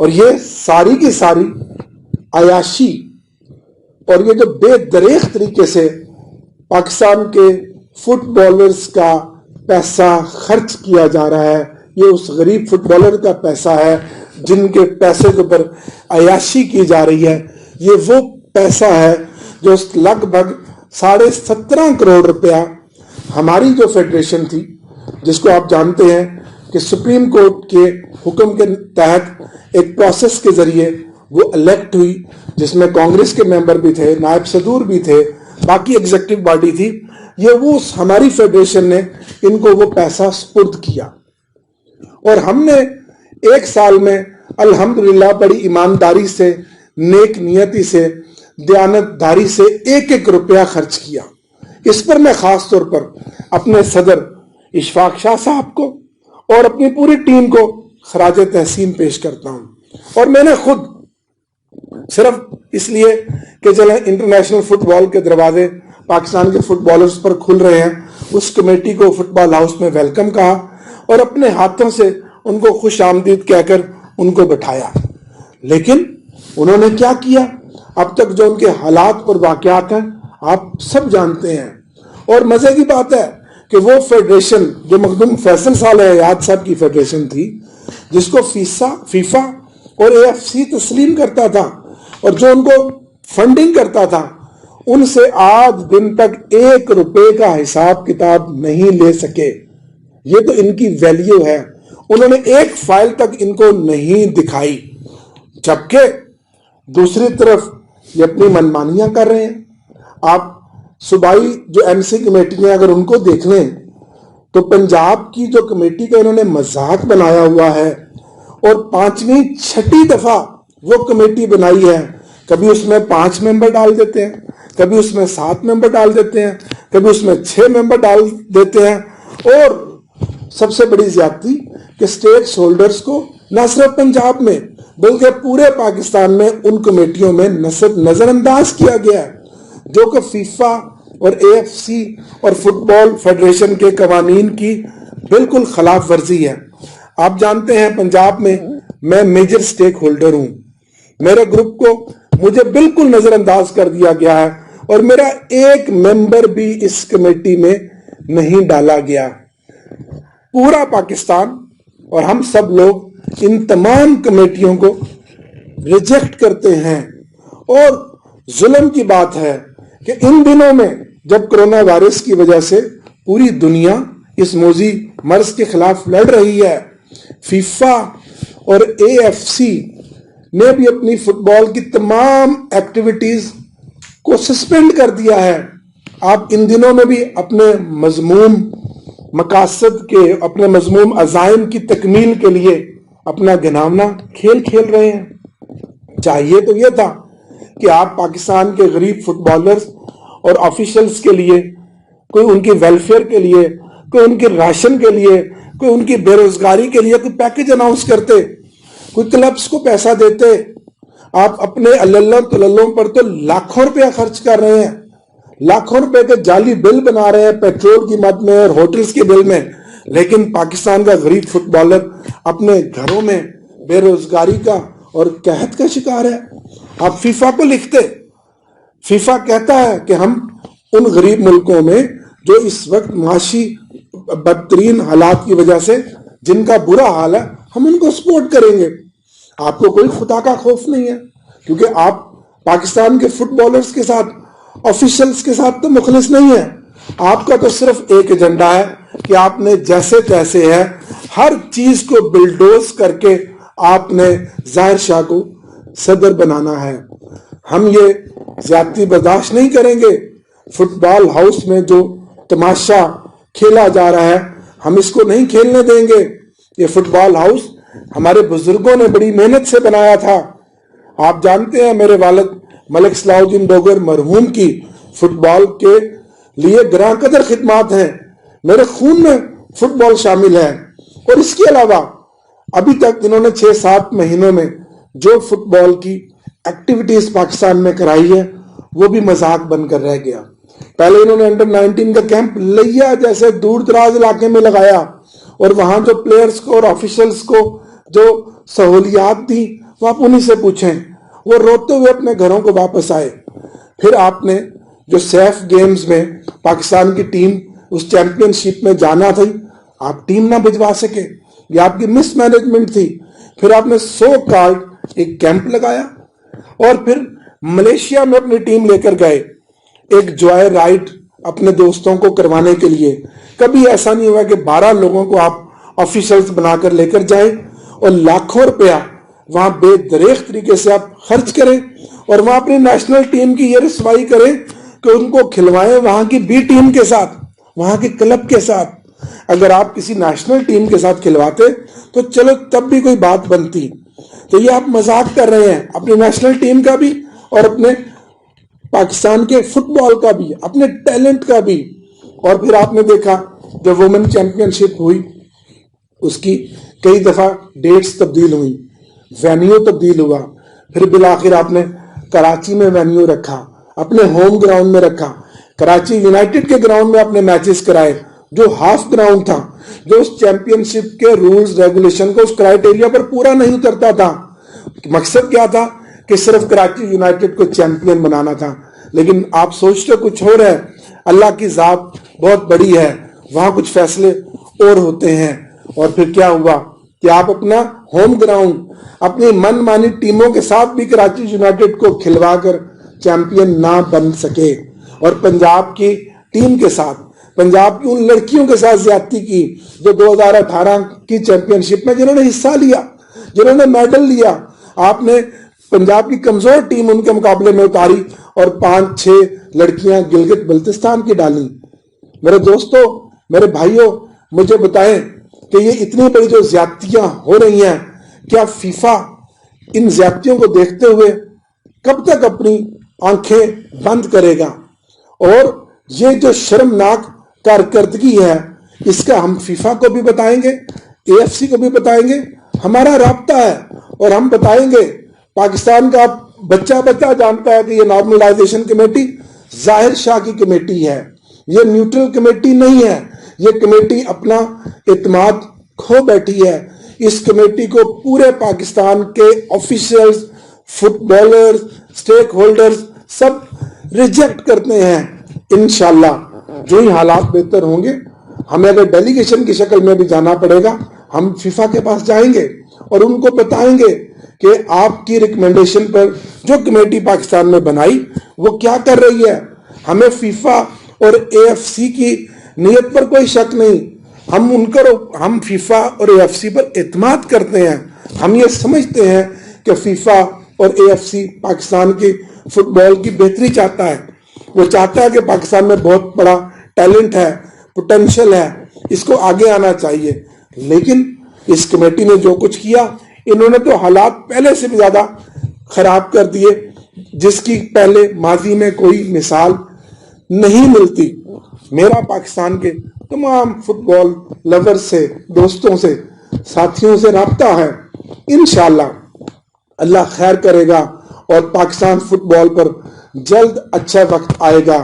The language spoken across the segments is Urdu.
اور یہ ساری کی ساری عیاشی اور یہ جو بے دریغ طریقے سے پاکستان کے فٹ بالرز کا پیسہ خرچ کیا جا رہا ہے، یہ اس غریب فٹ بالر کا پیسہ ہے جن کے پیسے کے اوپر عیاشی کی جا رہی ہے۔ یہ وہ پیسہ ہے جو لگ بھگ 17.5 کروڑ روپیہ ہماری جو فیڈریشن تھی، جس کو آپ جانتے ہیں کہ سپریم کورٹ کے حکم کے تحت ایک پروسیس کے ذریعے وہ الیکٹ ہوئی، جس میں کانگریس کے ممبر بھی تھے، نائب صدور بھی تھے، باقی ایگزیکٹو باڈی تھی، یہ وہ ہماری فیڈریشن نے ان کو وہ پیسہ سپرد کیا، اور ہم نے 1 سال میں الحمدللہ بڑی ایمانداری سے، نیک نیتی سے، دیانت داری سے 1 روپیہ خرچ کیا۔ اس پر میں خاص طور پر اپنے صدر اشفاق شاہ صاحب کو اور اپنی پوری ٹیم کو خراج تحسین پیش کرتا ہوں، اور میں نے خود صرف اس لیے کہ چلیں انٹرنیشنل فٹ بال کے دروازے پاکستان کے فٹ بالرز پر کھل رہے ہیں، اس کمیٹی کو فٹ بال ہاؤس میں ویلکم کہا اور اپنے ہاتھوں سے ان کو خوش آمدید کہہ کر ان کو بٹھایا۔ لیکن انہوں نے کیا کیا؟ اب تک جو ان کے حالات اور واقعات ہیں آپ سب جانتے ہیں، اور مزے کی بات ہے کہ وہ فیڈریشن جو مخدوم فیصل صالح حیات صاحب کی فیڈریشن تھی، جس کو فیفا اور AFC تسلیم کرتا تھا اور جو ان کو فنڈنگ کرتا تھا، ان سے آج دن تک 1 روپے کا حساب کتاب نہیں لے سکے۔ یہ تو ان کی ویلیو ہے، انہوں نے ایک فائل تک ان کو نہیں دکھائی، جبکہ دوسری طرف یہ اپنی منمانیاں کر رہے ہیں۔ آپ صوبائی جو MC کمیٹی ہیں اگر ان کو دیکھ لیں تو پنجاب کی جو کمیٹی کا انہوں نے مذاق بنایا ہوا ہے، اور 5ویں 6ٹھی دفعہ وہ کمیٹی بنائی ہے، کبھی اس میں 5 ممبر ڈال دیتے ہیں، کبھی اس میں 7 ممبر ڈال دیتے ہیں، کبھی اس میں 6 ممبر ڈال دیتے ہیں، اور سب سے بڑی زیادتی کہ سٹیک ہولڈرز کو نہ صرف پنجاب میں بلکہ پورے پاکستان میں ان کمیٹیوں میں نظر انداز کیا گیا ہے، جو کہ فیفا اور AFC اور فٹ بال فیڈریشن کے قوانین کی بالکل خلاف ورزی ہے۔ آپ جانتے ہیں پنجاب میں میجر سٹیک ہولڈر ہوں، میرے گروپ کو مجھے بالکل نظر انداز کر دیا گیا ہے، اور میرا ایک ممبر بھی اس کمیٹی میں نہیں ڈالا گیا۔ پورا پاکستان اور ہم سب لوگ ان تمام کمیٹیوں کو ریجیکٹ کرتے ہیں، اور ظلم کی بات ہے کہ ان دنوں میں جب کرونا وائرس کی وجہ سے پوری دنیا اس موذی مرض کے خلاف لڑ رہی ہے، فیفا اور AFC نے بھی اپنی فٹ بال کی تمام ایکٹیویٹیز کو سسپینڈ کر دیا ہے۔ آپ ان دنوں میں بھی اپنے مذموم مقاصد کے، اپنے مذموم عزائم کی تکمیل کے لیے اپنا گھناؤنا کھیل کھیل رہے ہیں۔ چاہیے تو یہ تھا کہ آپ پاکستان کے غریب فٹ بالرز اور آفیشلز کے لیے، کوئی ان کی ویلفیئر کے لیے، کوئی ان کے راشن کے لیے، کوئی ان کی بے روزگاری کے لیے کوئی پیکج اناؤنس کرتے، کوئی کلبز کو پیسہ دیتے۔ آپ اپنے اللہ تللوں پر تو لاکھوں روپیہ خرچ کر رہے ہیں، لاکھوں روپے کے جعلی بل بنا رہے ہیں پیٹرول کی مد میں اور ہوٹلز کے بل میں، لیکن پاکستان کا غریب فٹ بالر اپنے گھروں میں بے روزگاری کا اور قحط کا شکار ہے۔ آپ فیفا کو لکھتے، فیفا کہتا ہے کہ ہم ان غریب ملکوں میں جو اس وقت معاشی بدترین حالات کی وجہ سے جن کا برا حال ہے، ہم ان کو سپورٹ کریں گے۔ آپ کو کوئی خدا کا خوف نہیں ہے، کیونکہ آپ پاکستان کے فٹ بالرز کے ساتھ، آفیشلز کے ساتھ تو مخلص نہیں ہیں۔ آپ کا تو صرف ایک ایجنڈا ہے کہ آپ نے جیسے تیسے ہے ہر چیز کو بلڈوز کر کے آپ نے ظاہر شاہ کو صدر بنانا ہے۔ ہم یہ زیادتی برداشت نہیں کریں گے۔ فٹ بال ہاؤس میں جو تماشا کھیلا جا رہا ہے ہم اس کو نہیں کھیلنے دیں گے۔ یہ فٹ بال ہاؤس ہمارے بزرگوں نے بڑی محنت سے بنایا تھا۔ آپ جانتے ہیں میرے والد ملک صلاح الدین ڈوگر مرحوم کی فٹ بال کے لیے گراں قدر خدمات ہیں، میرے خون میں فٹ بال شامل ہے، اور اس کے علاوہ ابھی تک انہوں نے 6-7 مہینوں میں جو فٹ بال کی ایکٹیویٹیز پاکستان میں کرائی ہے وہ بھی مذاق بن کر رہ گیا۔ پہلے انہوں نے انڈر-19 کا کیمپ لیا جیسے دور دراز علاقے میں لگایا، اور وہاں جو پلیئرز کو اور آفیشلز کو جو سہولیات دی وہ آپ انہیں سے پوچھیں. وہ روتے ہوئے اپنے گھروں کو واپس آئے. پھر آپ نے جو سیف گیمز میں پاکستان کی ٹیم اس چیمپئن شپ میں جانا تھی, آپ ٹیم نہ بھجوا سکے, یہ آپ کی مس مینجمنٹ تھی. پھر آپ نے سو کالڈ ایک کیمپ لگایا اور پھر ملیشیا میں اپنی ٹیم لے کر گئے ایک جوائے رائڈ اپنے دوستوں کو کروانے کے لیے. کبھی ایسا نہیں ہوا کہ 12 لوگوں کو آپ آفیشلز بنا کر لے کر جائیں اور لاکھوں روپیہ وہاں بے دریغ طریقے سے آپ خرچ کریں اور وہاں اپنی نیشنل ٹیم کی یہ رسوائی کریں کہ ان کو کھلوائیں وہاں کی بی ٹیم کے ساتھ, وہاں کے کلب کے ساتھ. اگر آپ کسی نیشنل ٹیم کے ساتھ کھلواتے تو چلو تب بھی کوئی بات بنتی. تو یہ آپ مذاق کر رہے ہیں اپنی نیشنل ٹیم کا بھی اور اپنے پاکستان کے فٹ بال کا بھی, اپنے ٹیلنٹ کا بھی. اور پھر آپ نے دیکھا جب وومن چیمپئن شپ ہوئی اس کی کئی دفعہ ڈیٹس تبدیل ہوئی, وینیو تبدیل ہوا. پھر بالآخر آپ نے کراچی میں وینیو رکھا, اپنے ہوم گراؤنڈ میں رکھا. کراچی یونائٹڈ کے گراؤنڈ میں اپنے میچز کرائے جو ہاف گراؤنڈ تھا, جو اس چیمپئن شپ کے رولز ریگولیشن کو اس کرائیٹیریا پر پورا نہیں اترتا تھا. مقصد کیا تھا کہ صرف کراچی یونائٹڈ کو چیمپئن بنانا تھا. لیکن آپ سوچتے کچھ اور ہے, اللہ کی ذات بہت بڑی ہے, وہاں کچھ فیصلے اور ہوتے ہیں. اور پھر کیا ہوا کہ آپ اپنا ہوم گراؤنڈ اپنی من مانی ٹیموں کے ساتھ بھی کراچی یونائٹڈ کو کھلوا کر چیمپئن نہ بن سکے, اور پنجاب کی ٹیم کے ساتھ, پنجاب کی ان لڑکیوں کے ساتھ زیادتی کی جو 2018 کی چیمپئن شپ میں جنہوں نے حصہ لیا, جنہوں نے میڈل لیا. آپ نے پنجاب کی کمزور ٹیم ان کے مقابلے میں اتاری اور 5-6 لڑکیاں گلگت بلتستان کی ڈالیں. میرے دوستو, میرے بھائیوں, مجھے بتائیں کہ یہ اتنی بڑی جو زیادتیاں ہو رہی ہیں, کیا فیفا ان زیادتیوں کو دیکھتے ہوئے کب تک اپنی آنکھیں بند کرے گا؟ اور یہ جو شرمناک کارکردگی ہے اس کا ہم فیفا کو بھی بتائیں گے, AFC کو بھی بتائیں گے. ہمارا رابطہ ہے اور ہم بتائیں گے. پاکستان کا بچہ جانتا ہے کہ یہ نارملائزیشن کمیٹی ظاہر شاہ کی کمیٹی ہے, یہ نیوٹرل کمیٹی نہیں ہے. یہ کمیٹی اپنا اعتماد کھو بیٹھی ہے. اس کمیٹی کو پورے پاکستان کے officials, fit bowlers, stake holders سب ریجیکٹ کرتے ہیں. انشاءاللہ جو ہی حالات بہتر ہوں گے, ہمیں اگر ڈیلیگیشن کی شکل میں بھی جانا پڑے گا, ہم فیفا کے پاس جائیں گے اور ان کو بتائیں گے کہ آپ کی ریکمنڈیشن پر جو کمیٹی پاکستان میں بنائی وہ کیا کر رہی ہے. ہمیں فیفا اور AFC کی نیت پر کوئی شک نہیں, ہم فیفا اور AFC پر اعتماد کرتے ہیں. ہم یہ سمجھتے ہیں کہ فیفا اور AFC پاکستان کی فٹ بال کی بہتری چاہتا ہے. وہ چاہتا ہے کہ پاکستان میں بہت بڑا ٹیلنٹ ہے, پوٹینشل ہے, اس کو آگے آنا چاہیے. لیکن اس کمیٹی نے جو کچھ کیا, انہوں نے تو حالات پہلے سے بھی زیادہ خراب کر دیے جس کی پہلے ماضی میں کوئی مثال نہیں ملتی. میرا پاکستان کے تمام فٹ بال لور سے, دوستوں سے, ساتھیوں سے رابطہ ہے. انشاءاللہ اللہ خیر کرے گا اور پاکستان فٹ بال پر جلد اچھا وقت آئے گا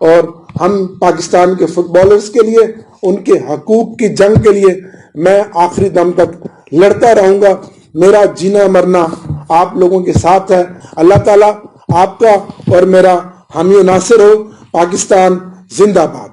اور ہم پاکستان کے فٹ بالرز کے لیے, ان کے حقوق کی جنگ کے لیے میں آخری دم تک لڑتا رہوں گا. میرا جینا مرنا آپ لوگوں کے ساتھ ہے. اللہ تعالیٰ آپ کا اور میرا حامی و ناصر ہو. پاکستان زندہ باد.